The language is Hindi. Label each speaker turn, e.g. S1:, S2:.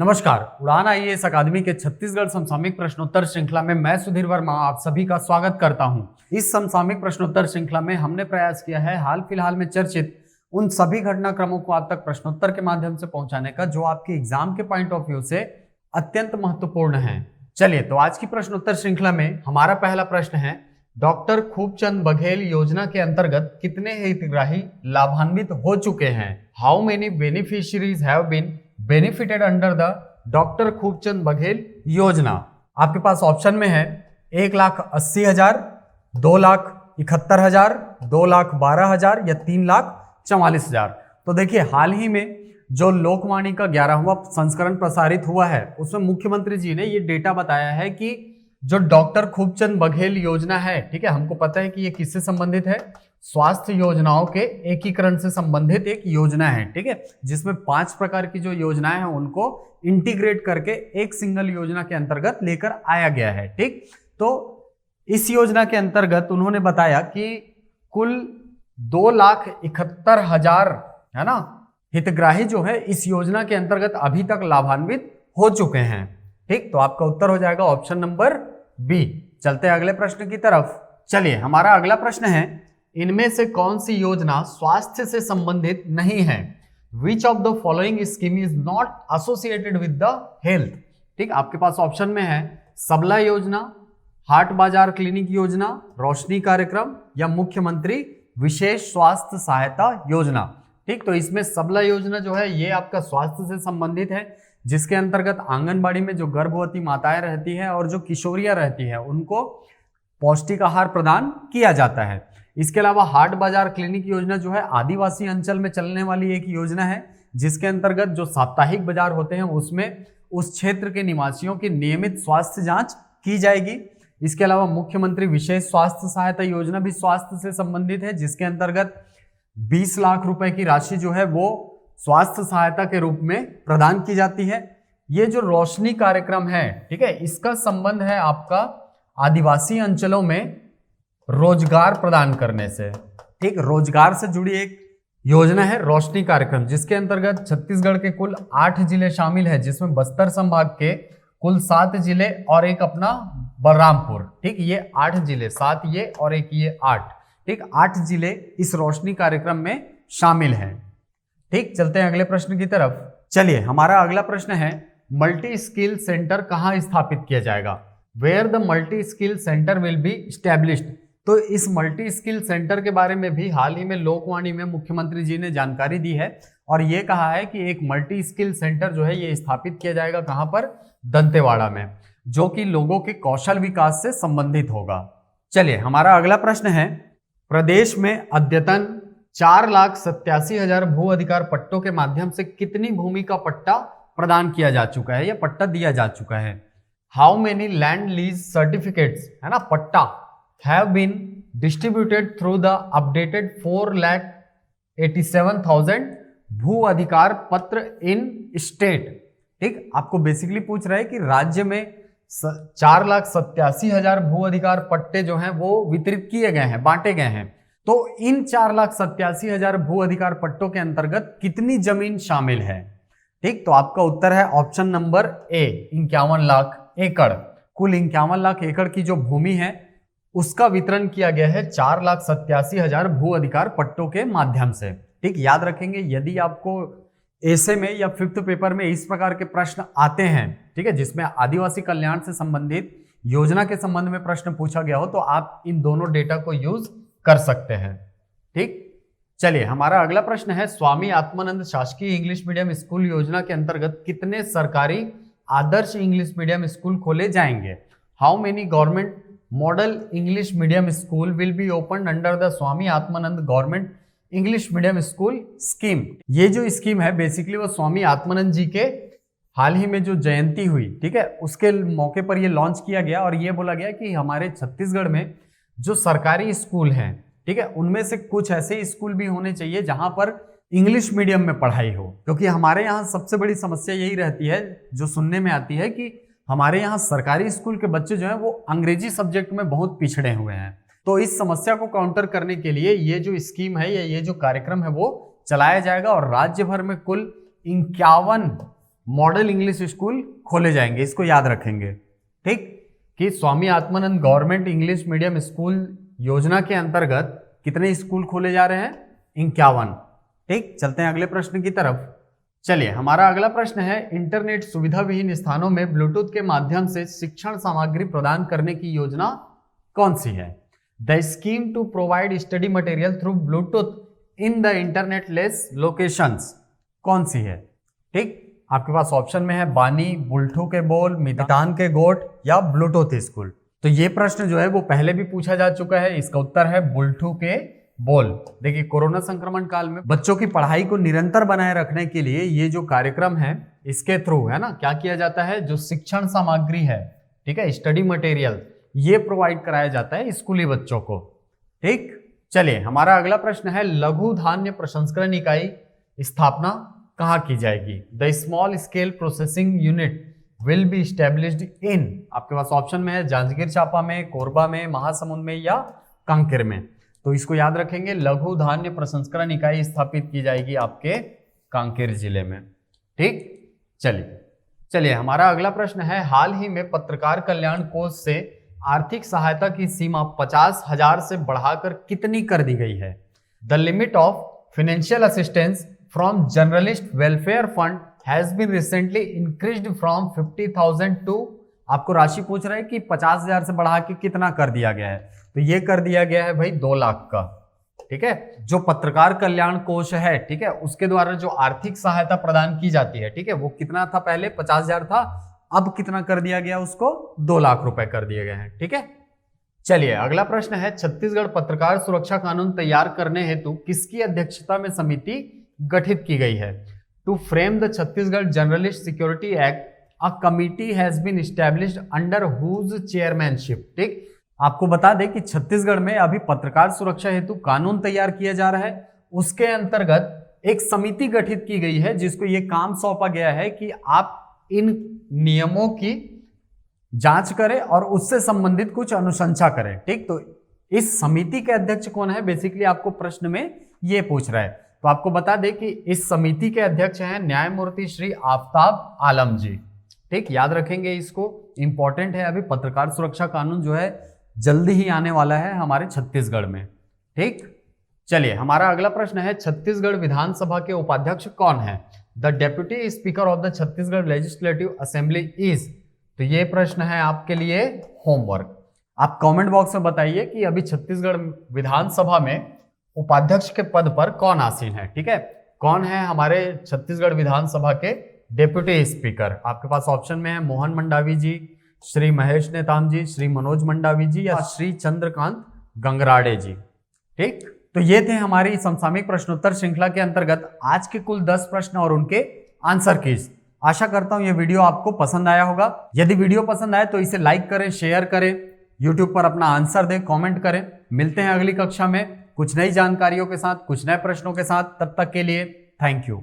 S1: नमस्कार, उड़ान आईएएस अकादमी के छत्तीसगढ़ समसामयिक प्रश्नोत्तर श्रृंखला में मैं सुधीर वर्मा आप सभी का स्वागत करता हूं। इस समसामयिक प्रश्नोत्तर श्रृंखला में हमने प्रयास किया है हाल फिलहाल में चर्चित उन सभी घटनाक्रमों को आप तक प्रश्नोत्तर के माध्यम से पहुंचाने का जो आपके एग्जाम के पॉइंट ऑफ व्यू से अत्यंत महत्वपूर्ण है। चलिए, तो आज की प्रश्नोत्तर श्रृंखला में हमारा पहला प्रश्न है, डॉक्टर खूबचंद बघेल योजना के अंतर्गत कितने हितग्राही लाभान्वित हो चुके हैं? How many beneficiaries have been benefited under the doctor Khubchand Baghel योजना? आपके पास ऑप्शन में है 1,80,000, 2,71,000, 2,12,000 या 3,44,000। तो देखिए, हाल ही में जो लोकवाणी का 11वां संस्करण प्रसारित हुआ है उसमें मुख्यमंत्री जी ने ये डेटा बताया है कि जो डॉक्टर खूबचंद बघेल योजना है, ठीक है, हमको पता है कि ये किससे संबंधित है, स्वास्थ्य योजनाओं के एकीकरण से संबंधित एक योजना है, ठीक है, जिसमें 5 प्रकार की जो योजनाएं हैं उनको इंटीग्रेट करके एक सिंगल योजना के अंतर्गत लेकर आया गया है। ठीक, तो इस योजना के अंतर्गत उन्होंने बताया कि कुल 2,71,000 है ना हितग्राही जो है इस योजना के अंतर्गत अभी तक लाभान्वित हो चुके हैं। ठीक, तो आपका उत्तर हो जाएगा ऑप्शन नंबर बी। चलते हैं अगले प्रश्न की तरफ। चलिए, हमारा अगला प्रश्न है, इनमें से कौन सी योजना स्वास्थ्य से संबंधित नहीं है? Which of the following scheme is not associated with the health? ठीक, आपके पास ऑप्शन में है सबला योजना, हाट बाजार क्लिनिक योजना, रोशनी कार्यक्रम या मुख्यमंत्री विशेष स्वास्थ्य सहायता योजना। ठीक, तो इसमें सबला योजना जो है ये आपका स्वास्थ्य से संबंधित है, जिसके अंतर्गत आंगनबाड़ी में जो गर्भवती माताएं रहती हैं और जो किशोरियां रहती हैं उनको पौष्टिक आहार प्रदान किया जाता है। इसके अलावा हाट बाजार क्लिनिक योजना जो है आदिवासी अंचल में चलने वाली एक योजना है, जिसके अंतर्गत जो साप्ताहिक बाजार होते हैं उसमें उस क्षेत्र के निवासियों की नियमित स्वास्थ्य जांच की जाएगी। इसके अलावा मुख्यमंत्री विशेष स्वास्थ्य सहायता योजना भी स्वास्थ्य से संबंधित है, जिसके अंतर्गत 20 लाख रुपए की राशि जो है वो स्वास्थ्य सहायता के रूप में प्रदान की जाती है। ये जो रोशनी कार्यक्रम है, ठीक है, इसका संबंध है आपका आदिवासी अंचलों में रोजगार प्रदान करने से। ठीक, रोजगार से जुड़ी एक योजना है रोशनी कार्यक्रम, जिसके अंतर्गत छत्तीसगढ़ के कुल 8 जिले शामिल है, जिसमें बस्तर संभाग के कुल 7 जिले और एक अपना बलरामपुर। ठीक, ये 8 जिले, 7 ये और एक ये 8। ठीक, 8 जिले इस रोशनी कार्यक्रम में शामिल हैं। ठीक, चलते हैं अगले प्रश्न की तरफ। चलिए, हमारा अगला प्रश्न है, मल्टी स्किल सेंटर कहां स्थापित किया जाएगा? Where the multi skill centre will be established? तो इस मल्टी स्किल सेंटर के बारे में भी हाल ही में लोकवाणी में मुख्यमंत्री जी ने जानकारी दी है और ये कहा है कि एक मल्टी स्किल सेंटर जो है ये स्थापित किया जाएगा कहां पर? दंतेवाड़ा में, जो कि लोगों के कौशल विकास से संबंधित होगा। चलिए, हमारा अगला प्रश्न है, प्रदेश में अद्यतन 4,87,000 भू अधिकार पट्टों के माध्यम से कितनी भूमि का पट्टा प्रदान किया जा चुका है या पट्टा दिया जा चुका है? How many land lease certificates, है ना, पट्टा have been distributed through the updated 4,87,000 भू अधिकार पत्र इन स्टेट? ठीक, आपको बेसिकली पूछ रहा है कि राज्य में 4,87,000 भू अधिकार पट्टे जो हैं वो वितरित किए गए हैं, बांटे गए हैं। तो इन 4,87,000 भू अधिकार पट्टों के अंतर्गत कितनी जमीन शामिल है? ठीक, तो आपका उत्तर है ऑप्शन नंबर ए, 51 लाख एकड़। कुल 51 लाख एकड़ की जो भूमि है उसका वितरण किया गया है 4,87,000 भू अधिकार पट्टों के माध्यम से। ठीक, याद रखेंगे, यदि आपको ऐसे में या 5th पेपर में इस प्रकार के प्रश्न आते हैं, ठीक है, जिसमें आदिवासी कल्याण से संबंधित योजना के संबंध में प्रश्न पूछा गया हो तो आप इन दोनों डेटा को यूज कर सकते हैं। ठीक, चलिए, हमारा अगला प्रश्न है, स्वामी आत्मानंद शासकीय इंग्लिश मीडियम स्कूल योजना के अंतर्गत कितने सरकारी आदर्श इंग्लिश मीडियम स्कूल खोले जाएंगे? How many government model English medium school will be open under the Swami Atmanand government English medium school scheme? ये जो स्कीम है बेसिकली वो स्वामी आत्मानंद जी के हाल ही में जो जयंती हुई, ठीक है, उसके मौके पर ये लॉन्च किया गया और ये बोला गया कि हमारे छत्तीसगढ़ में जो सरकारी स्कूल हैं, ठीक है, उनमें से कुछ ऐसे स्कूल भी होने चाहिए जहां पर इंग्लिश मीडियम में पढ़ाई हो, क्योंकि हमारे यहाँ सबसे बड़ी समस्या यही रहती है जो सुनने में आती है कि हमारे यहाँ सरकारी स्कूल के बच्चे जो हैं वो अंग्रेजी सब्जेक्ट में बहुत पिछड़े हुए हैं। तो इस समस्या को काउंटर करने के लिए ये जो स्कीम है या ये जो कार्यक्रम है वो चलाया जाएगा और राज्य भर में कुल 51 मॉडल इंग्लिश स्कूल खोले जाएंगे, इसको याद रखेंगे। ठीक, कि Swami Atmanand government English medium school योजना के अंतर्गत कितने स्कूल खोले जा रहे हैं? 51। ठीक, चलते हैं अगले प्रश्न की तरफ। चलिए, हमारा अगला प्रश्न है, इंटरनेट सुविधा विहीन स्थानों में ब्लूटूथ के माध्यम से शिक्षण सामग्री प्रदान करने की योजना कौन सी है? The scheme to provide study material through Bluetooth in the internet less locations कौन सी है? ठीक, आपके पास ऑप्शन में है बानी, बुल्ठू के बोल, मितान के गोट या ब्लूटूथ स्कूल। तो ये प्रश्न जो है वो पहले भी पूछा जा चुका है। इसका उत्तर है बुल्ठू के बोल। देखिए, कोरोना संक्रमण काल में बच्चों की पढ़ाई को निरंतर बनाए रखने के लिए ये जो कार्यक्रम है, इसके थ्रू है ना, क्या किया जाता है, जो शिक्षण सामग्री है, ठीक है, स्टडी मटेरियल, ये प्रोवाइड कराया जाता है स्कूली बच्चों को। ठीक, चलिए, हमारा अगला प्रश्न है, लघु धान्य प्रसंस्करण इकाई स्थापना कहाँ की जाएगी? The small scale processing unit will be established इन, आपके पास ऑप्शन में है जांजगीर चांपा में, कोरबा में, महासमुंद में या कांकेर में। तो इसको याद रखेंगे, लघु धान्य प्रसंस्करण इकाई स्थापित की जाएगी आपके कांकेर जिले में। ठीक, चलिए हमारा अगला प्रश्न है, हाल ही में पत्रकार कल्याण कोष से आर्थिक सहायता की सीमा 50,000 से बढ़ाकर कितनी कर दी गई है? The limit of financial assistance from journalist welfare fund has been recently increased from 50,000 to, आपको राशि पूछ रहा है कि 50,000 से बढ़ा के कितना कर दिया गया है? तो ये कर दिया गया है भाई 2 लाख का। ठीक है, जो पत्रकार कल्याण कोष है, ठीक है, उसके द्वारा जो आर्थिक सहायता प्रदान की जाती है, ठीक है, वो कितना था? पहले 50,000 था, अब कितना कर दिया गया उसको? 2 लाख रुपए कर दिए गए हैं। ठीक है, चलिए अगला प्रश्न है, छत्तीसगढ़ पत्रकार सुरक्षा कानून तैयार करने हेतु किसकी अध्यक्षता में समिति गठित की गई है? To frame the Chhattisgarh journalist security act, a committee has been established under whose chairmanship. ठीक, आपको बता दें कि छत्तीसगढ़ में अभी पत्रकार सुरक्षा हेतु कानून तैयार किया जा रहा है। उसके अंतर्गत एक समिति गठित की गई है जिसको ये काम सौंपा गया है कि आप इन नियमों की जांच करें और उससे संबंधित कुछ अनुशंसा करें। ठीक, तो इस समिति के अध्यक्ष कौन है, बेसिकली आपको प्रश्न में ये पूछ रहा है। तो आपको बता दें कि इस समिति के अध्यक्ष हैं न्यायमूर्ति श्री आफ्ताब आलम जी। ठीक, याद रखेंगे इसको, इंपॉर्टेंट है। अभी पत्रकार सुरक्षा कानून जो है जल्दी ही आने वाला है हमारे छत्तीसगढ़ में। ठीक, चलिए हमारा अगला प्रश्न है, छत्तीसगढ़ विधानसभा के उपाध्यक्ष कौन है? The deputy speaker of the Chhattisgarh legislative assembly is, तो ये प्रश्न है आपके लिए होमवर्क। आप कमेंट बॉक्स में बताइए कि अभी छत्तीसगढ़ विधानसभा में उपाध्यक्ष के पद पर कौन आसीन है। ठीक है, कौन है हमारे छत्तीसगढ़ विधानसभा के डेप्यूटी स्पीकर? आपके पास ऑप्शन में है मोहन मंडावी जी, श्री महेश नेताम जी, श्री मनोज मंडावी जी या श्री चंद्रकांत गंगराड़े जी। ठीक, तो ये थे हमारी समसामयिक प्रश्नोत्तर श्रृंखला के अंतर्गत आज के कुल 10 प्रश्न और उनके आंसर कीज। आशा करता हूं ये वीडियो आपको पसंद आया होगा। यदि वीडियो पसंद आए तो इसे लाइक करें, शेयर करें, यूट्यूब पर अपना आंसर दें, कमेंट करें। मिलते हैं अगली कक्षा में कुछ नई जानकारियों के साथ, कुछ नए प्रश्नों के साथ। तब तक के लिए थैंक यू।